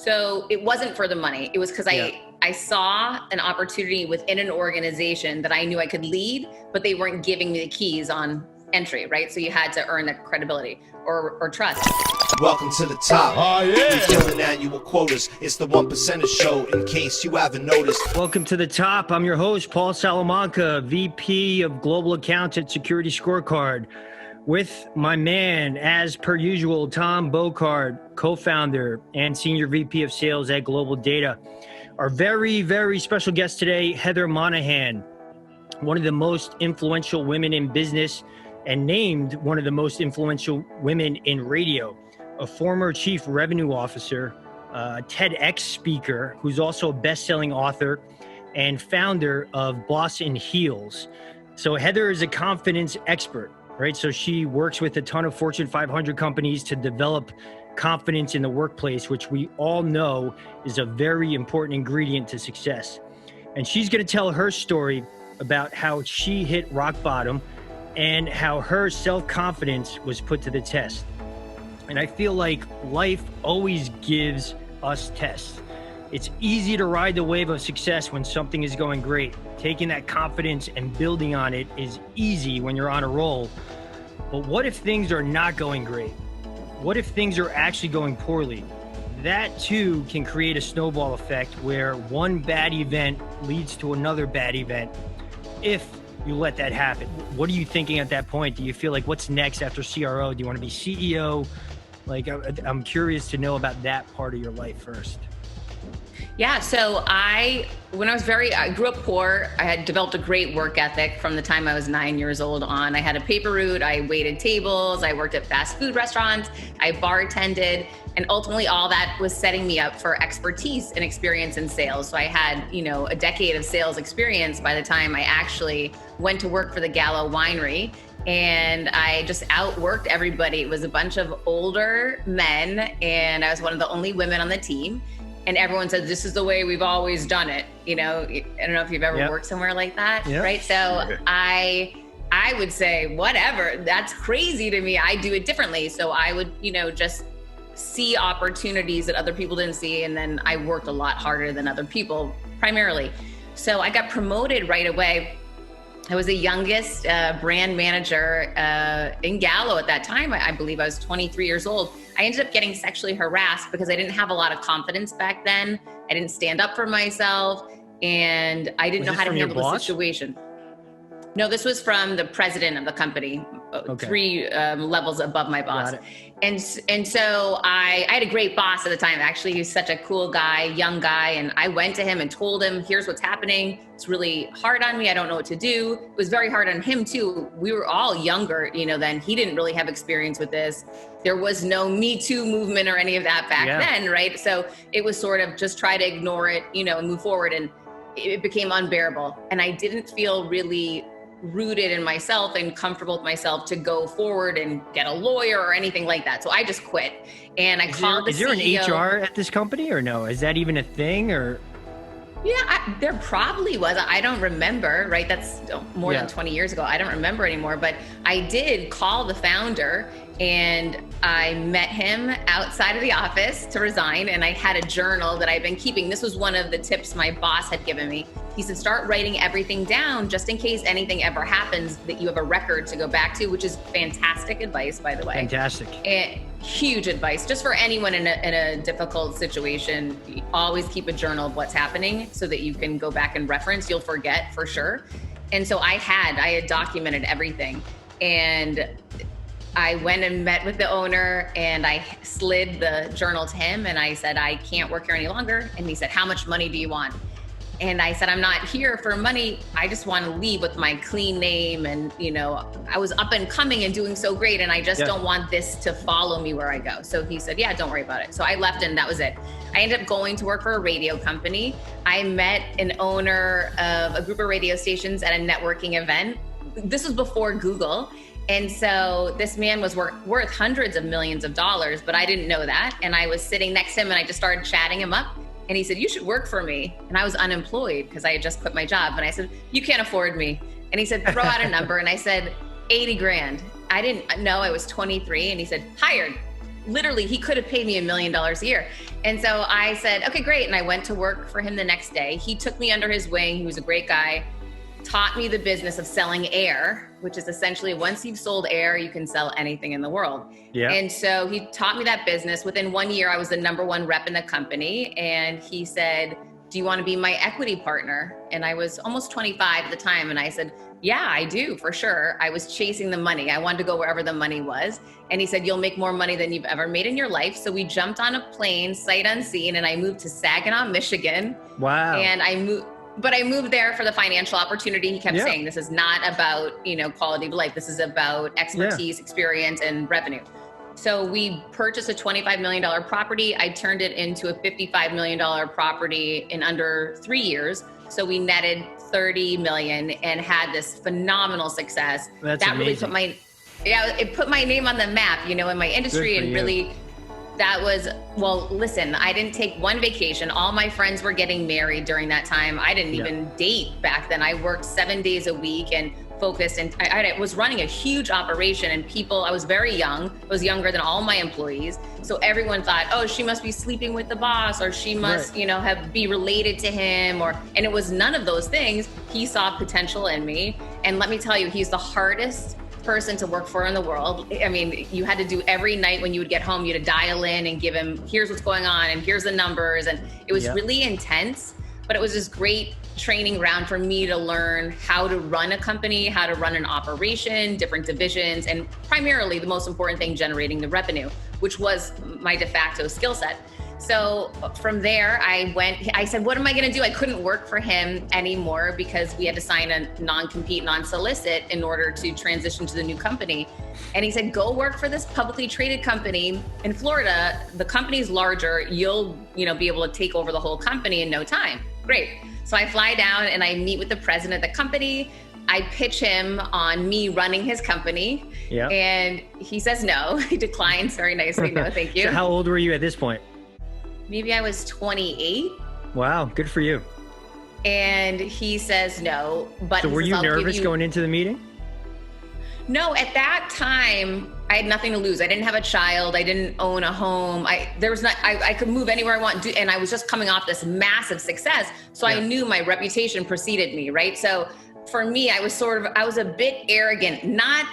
So it wasn't for the money. It was because I saw an opportunity within an organization that I knew I could lead, but they weren't giving me the keys on entry, right? So you had to earn that credibility or trust. Welcome to the top. Oh, yeah. We killing annual quotas. It's the 1% show, in case you haven't noticed. Welcome to the top. I'm your host, Paul Salamanca, VP of Global Accounts at Security Scorecard, with my man, as per usual, Tom Bocard, co-founder and Senior VP of Sales at Global Data. Our very, very special guest today, Heather Monahan, one of the most influential women in business and named one of the most influential women in radio, a former chief revenue officer, TEDx speaker, who's also a best-selling author and founder of Boss in Heels. So Heather is a confidence expert, right? So she works with a ton of Fortune 500 companies to develop confidence in the workplace, which we all know is a very important ingredient to success. And she's going to tell her story about how she hit rock bottom and how her self-confidence was put to the test. And I feel like life always gives us tests. It's easy to ride the wave of success when something is going great. Taking that confidence and building on it is easy when you're on a roll. But what if things are not going great? What if things are actually going poorly? That too can create a snowball effect where one bad event leads to another bad event if you let that happen. What are you thinking at that point? Do you feel like, what's next after CRO? Do you want to be CEO? Like, I'm curious to know about that part of your life first. Yeah, so I grew up poor. I had developed a great work ethic from the time I was 9 years old on. I had a paper route, I waited tables, I worked at fast food restaurants, I bartended, and ultimately all that was setting me up for expertise and experience in sales. So I had, a decade of sales experience by the time I actually went to work for the Gallo Winery. And I just outworked everybody. It was a bunch of older men, and I was one of the only women on the team. And everyone said, this is the way we've always done it. I don't know if you've ever worked somewhere like that, right? So sure. I would say, whatever, that's crazy to me. I do it differently. So I would, just see opportunities that other people didn't see. And then I worked a lot harder than other people, primarily. So I got promoted right away. I was the youngest brand manager in Gallo at that time. I believe I was 23 years old. I ended up getting sexually harassed because I didn't have a lot of confidence back then. I didn't stand up for myself, and I didn't know how to handle the situation. No, this was from the president of the company, okay. 3 levels above my boss. And so I had a great boss at the time. Actually, he was such a cool guy, young guy. And I went to him and told him, here's what's happening. It's really hard on me. I don't know what to do. It was very hard on him too. We were all younger, then. He didn't really have experience with this. There was no Me Too movement or any of that back then, right? So it was sort of just try to ignore it, and move forward. And it became unbearable. And I didn't feel really rooted in myself and comfortable with myself to go forward and get a lawyer or anything like that. So I just quit. And I called the CEO. Is there an HR at this company or no? Is that even a thing or? Yeah, there probably was. I don't remember, right? That's more than 20 years ago. I don't remember anymore, but I did call the founder and I met him outside of the office to resign. And I had a journal that I've been keeping. This was one of the tips my boss had given me. He said, start writing everything down just in case anything ever happens that you have a record to go back to, which is fantastic advice, by the way. Fantastic. And huge advice just for anyone in a difficult situation. Always keep a journal of what's happening so that you can go back and reference. You'll forget for sure. And so I had documented everything. And I went and met with the owner and I slid the journal to him and I said, I can't work here any longer. And he said, how much money do you want? And I said, I'm not here for money. I just want to leave with my clean name. And, I was up and coming and doing so great. And I just don't want this to follow me where I go. So he said, yeah, don't worry about it. So I left and that was it. I ended up going to work for a radio company. I met an owner of a group of radio stations at a networking event. This was before Google. And so this man was worth hundreds of millions of dollars, but I didn't know that. And I was sitting next to him and I just started chatting him up. And he said, you should work for me. And I was unemployed because I had just quit my job. And I said, you can't afford me. And he said, throw out a number. And I said, 80 grand. I didn't know I was 23. And he said, hired. literally, he could have paid me $1 million a year. And so I said, okay, great. And I went to work for him the next day. He took me under his wing. He was a great guy, taught me the business of selling air, which is essentially once you've sold air, you can sell anything in the world. Yeah. And so he taught me that business. Within 1 year, I was the #1 rep in the company. And he said, do you want to be my equity partner? And I was almost 25 at the time. And I said, yeah, I do, for sure. I was chasing the money. I wanted to go wherever the money was. And he said, you'll make more money than you've ever made in your life. So we jumped on a plane, sight unseen, and I moved to Saginaw, Michigan. Wow. And I moved there for the financial opportunity. He kept saying, this is not about, quality of life. This is about expertise, experience, and revenue. So we purchased a $25 million property. I turned it into a $55 million property in under 3 years. So we netted 30 million and had this phenomenal success. That's that really amazing. it put my name on the map, in my industry. And really, that was, well, listen, I didn't take one vacation. All my friends were getting married during that time. I didn't even date back then. I worked 7 days a week and focused, and I was running a huge operation, and I was very young. I was younger than all my employees. So everyone thought, oh, she must be sleeping with the boss, or she must, be related to him, and it was none of those things. He saw potential in me. And let me tell you, he's the hardest person to work for in the world. I mean, you had to do every night when you would get home, you had to dial in and give him, here's what's going on, and here's the numbers. And it was really intense, but it was this great training ground for me to learn how to run a company, how to run an operation, different divisions, and primarily the most important thing, generating the revenue, which was my de facto skill set. So from there, I said, what am I going to do? I couldn't work for him anymore because we had to sign a non-compete, non-solicit in order to transition to the new company. And he said, go work for this publicly traded company in Florida. The company's larger. You'll, be able to take over the whole company in no time. Great. So I fly down and I meet with the president of the company. I pitch him on me running his company. Yeah. And he says no. He declines very nicely. No, thank you. So how old were you at this point? Maybe I was 28. Wow, good for you. And he says no. But so were you nervous going into the meeting? No, at that time, I had nothing to lose. I didn't have a child. I didn't own a home. I could move anywhere I want to, and I was just coming off this massive success. So I knew my reputation preceded me, right? So for me, I was a bit arrogant, not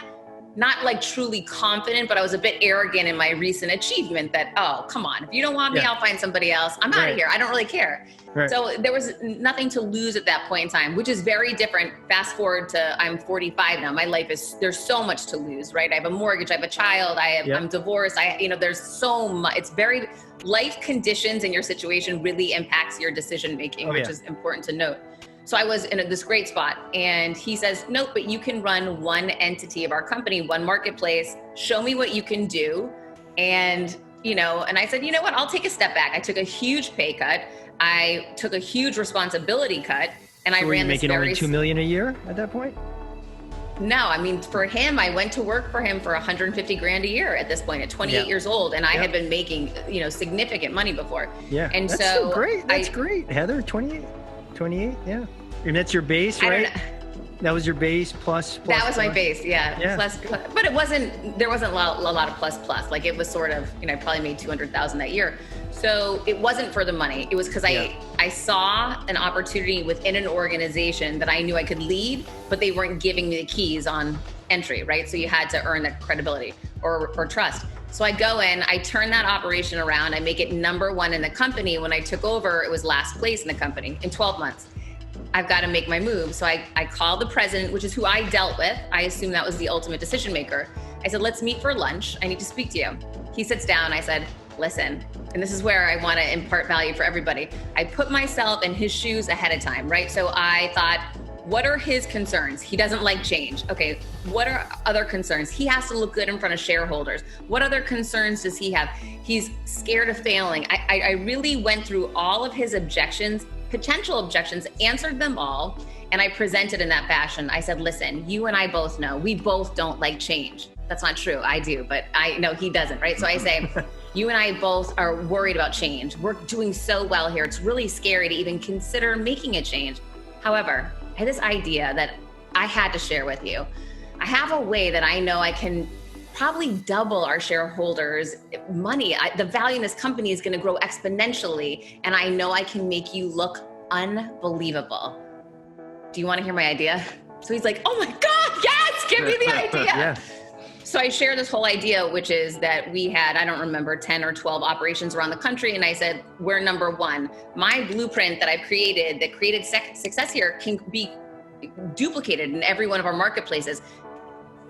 like truly confident, but I was a bit arrogant in my recent achievement that, oh, come on, if you don't want me, I'll find somebody else. I'm out of here. I don't really care. Right. So there was nothing to lose at that point in time, which is very different. Fast forward to I'm 45 now. My life there's so much to lose, right? I have a mortgage, I have a child, I'm divorced. There's so much. It's very, life conditions in your situation really impacts your decision making, which is important to note. So I was in this great spot, and he says, nope, but you can run one entity of our company, one marketplace. Show me what you can do. And, and I said, you know what, I'll take a step back. I took a huge pay cut. I took a huge responsibility cut, and I ran this making only $2 million a year at that point? No, I mean, for him, I went to work for him for 150 grand a year at this point at 28 years old. And I had been making, significant money before. Yeah. And that's so great. That's great. Heather, 28, yeah. And that's your base, right? That was your base plus. That was my base, yeah. Plus, but there wasn't a lot of plus. Like it was sort of, I probably made 200,000 that year. So it wasn't for the money. It was because I saw an opportunity within an organization that I knew I could lead, but they weren't giving me the keys on entry, right? So you had to earn that credibility or trust. So I go in, I turn that operation around, I make it #1 in the company. When I took over, it was last place in the company in 12 months. I've got to make my move. So I called the president, which is who I dealt with. I assume that was the ultimate decision maker. I said, let's meet for lunch. I need to speak to you. He sits down. I said, listen, and this is where I want to impart value for everybody. I put myself in his shoes ahead of time, right? So I thought, what are his concerns? He doesn't like change. Okay, what are other concerns? He has to look good in front of shareholders. What other concerns does he have? He's scared of failing. I really went through all of his objections, potential objections, answered them all, and I presented in that fashion. I said, listen, you and I both know we both don't like change. That's not true. I do, but I know he doesn't, right? So I say, you and I both are worried about change. We're doing so well here. It's really scary to even consider making a change. However, I had this idea that I had to share with you. I have a way that I know I can probably double our shareholders' money. The value in this company is going to grow exponentially. And I know I can make you look unbelievable. Do you want to hear my idea? So he's like, oh my God, yes, give me the idea. Yeah. So I share this whole idea, which is that we had, I don't remember, 10 or 12 operations around the country. And I said, we're number one. My blueprint that I've created that created success here can be duplicated in every one of our marketplaces.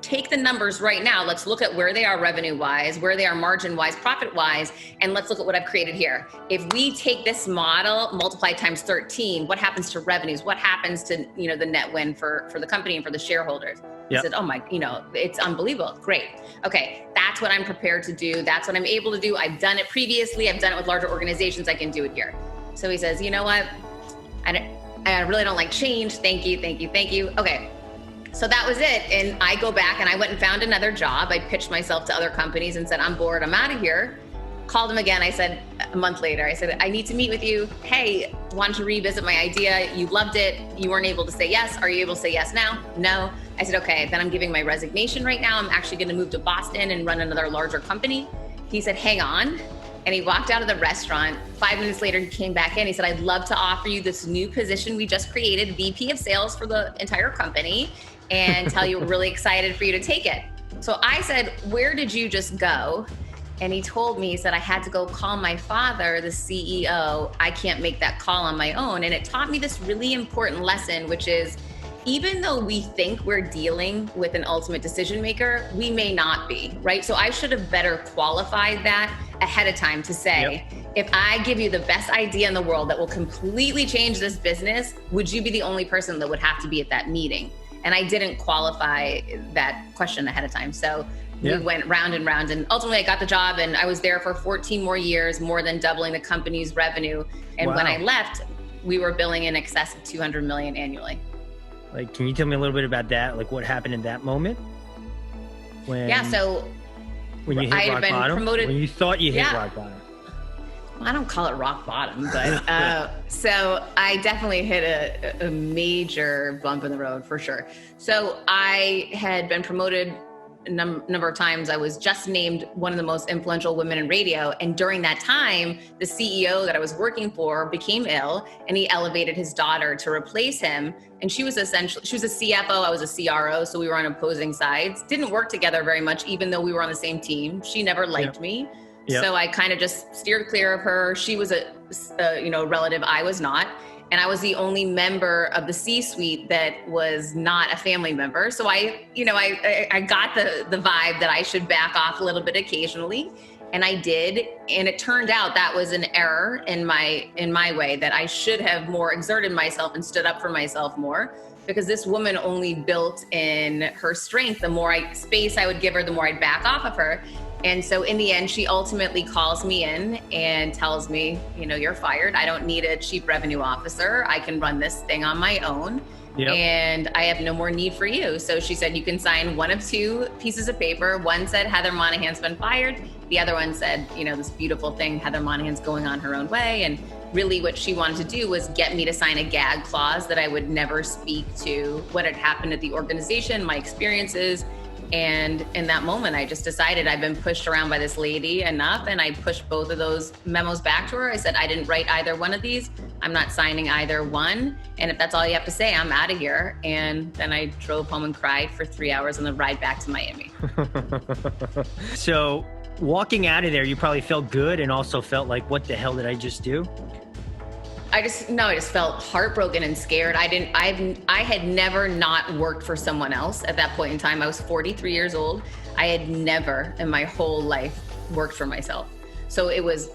Take the numbers right now. Let's look at where they are revenue-wise, where they are margin-wise, profit-wise, and let's look at what I've created here. If we take this model, multiply times 13, what happens to revenues? What happens to the net win for the company and for the shareholders? Yep. I said, oh my, it's unbelievable. Great. Okay, that's what I'm prepared to do. That's what I'm able to do. I've done it previously. I've done it with larger organizations. I can do it here. So he says, you know what? I really don't like change. Thank you, thank you, thank you. Okay. So that was it. And I go back and I went and found another job. I pitched myself to other companies and said, I'm bored, I'm out of here. Called him again. I said, a month later, I said, I need to meet with you. Hey, wanted to revisit my idea. You loved it. You weren't able to say yes. Are you able to say yes now? No. I said, okay, then I'm giving my resignation right now. I'm actually going to move to Boston and run another larger company. He said, hang on. And he walked out of the restaurant. 5 minutes later, he came back in. He said, I'd love to offer you this new position we just created, VP of sales for the entire company, and tell you we're really excited for you to take it. So I said, where did you just go? And he told me, he said, I had to go call my father, the CEO. I can't make that call on my own. And it taught me this really important lesson, which is, even though we think we're dealing with an ultimate decision maker, we may not be, right? So I should have better qualified that ahead of time to say, if I give you the best idea in the world that will completely change this business, would you be the only person that would have to be at that meeting? And I didn't qualify that question ahead of time. So we went round and round, and ultimately I got the job, and I was there for 14 more years, more than doubling the company's revenue. And when I left, we were billing in excess of 200 million annually. Like, can you tell me a little bit about that? Like, what happened in that moment? When you hit rock bottom? Promoted, when you thought you hit rock bottom? I don't call it rock bottom, but so I definitely hit a major bump in the road for sure. So I had been promoted a number of times. I was just named one of the most influential women in radio. And during that time, the CEO that I was working for became ill, and he elevated his daughter to replace him. And she was a CFO, I was a CRO. So we were on opposing sides, didn't work together very much, even though we were on the same team. She never liked me. So I kind of just steered clear of her. She was a relative. I was not. And I was the only member of the C-suite that was not a family member. So I got the vibe that I should back off a little bit occasionally. And I did. And it turned out that was an error in my way, that I should have more exerted myself and stood up for myself more, because this woman only built in her strength. The more space I would give her, the more I'd back off of her. And so in the end, she ultimately calls me in and tells me, you're fired. I don't need a chief revenue officer. I can run this thing on my own. And I have no more need for you. So she said, you can sign one of two pieces of paper. One said, Heather Monahan's been fired. The other one said, this beautiful thing, Heather Monahan's going on her own way. And really what she wanted to do was get me to sign a gag clause that I would never speak to what had happened at the organization, my experiences. And in that moment, I just decided I've been pushed around by this lady enough, and I pushed both of those memos back to her. I said, I didn't write either one of these. I'm not signing either one. And if that's all you have to say, I'm out of here. And then I drove home and cried for 3 hours on the ride back to Miami. So walking out of there, you probably felt good and also felt like, what the hell did I just do? I just felt heartbroken and scared. I had never not worked for someone else at that point in time. I was 43 years old. I had never in my whole life worked for myself. So it was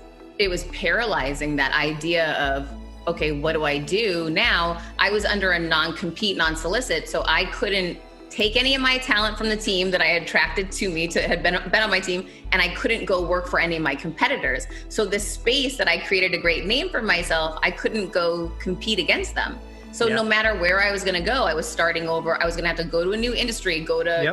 paralyzing, that idea of, okay, what do I do now? I was under a non-compete, non-solicit, so I couldn't take any of my talent from the team that I had attracted to me had been on my team, and I couldn't go work for any of my competitors. So this space that I created a great name for myself, I couldn't go compete against them. So no matter where I was going to go, I was starting over. I was going to have to go to a new industry, go to,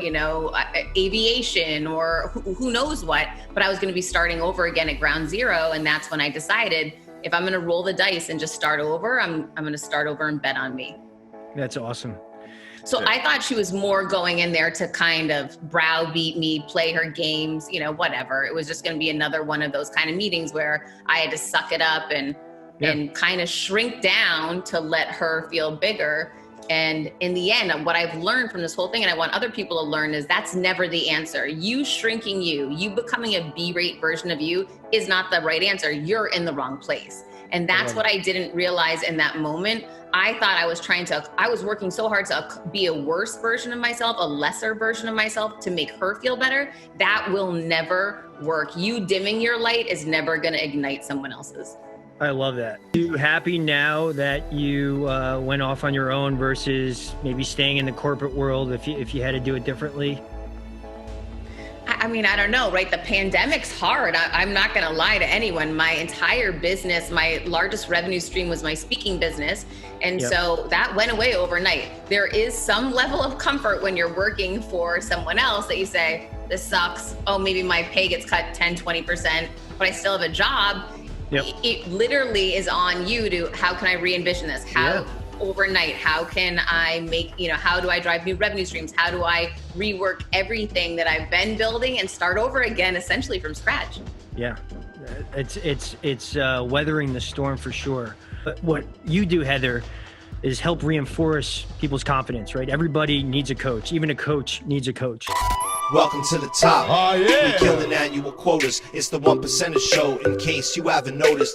aviation or who knows what, but I was going to be starting over again at ground zero. And that's when I decided, if I'm going to roll the dice and just start over, I'm going to start over and bet on me. That's awesome. So I thought she was more going in there to kind of browbeat me, play her games, you know, whatever. It was just going to be another one of those kind of meetings where I had to suck it up and kind of shrink down to let her feel bigger. And in the end, what I've learned from this whole thing, and I want other people to learn, is that's never the answer. You shrinking you becoming a B-rate version of you is not the right answer. You're in the wrong place. And that's what I didn't realize in that moment. I thought I was working so hard to be a worse version of myself, a lesser version of myself to make her feel better. That will never work. You dimming your light is never going to ignite someone else's. I love that. Are you happy now that you went off on your own versus maybe staying in the corporate world if you had to do it differently? I mean, I don't know, right? The pandemic's hard. I'm not going to lie to anyone. My entire business, my largest revenue stream was my speaking business. And so that went away overnight. There is some level of comfort when you're working for someone else that you say, this sucks. Oh, maybe my pay gets cut 10, 20%, but I still have a job. It literally is on you to, how can I re-envision this? Overnight, how can I make, how do I drive new revenue streams? How do I rework everything that I've been building and start over again, essentially from scratch? Yeah, it's weathering the storm for sure. But what you do, Heather, is help reinforce people's confidence, right? Everybody needs a coach. Even a coach needs a coach. Welcome to the top. We killing annual quotas. It's the 1%er show, in case you haven't noticed.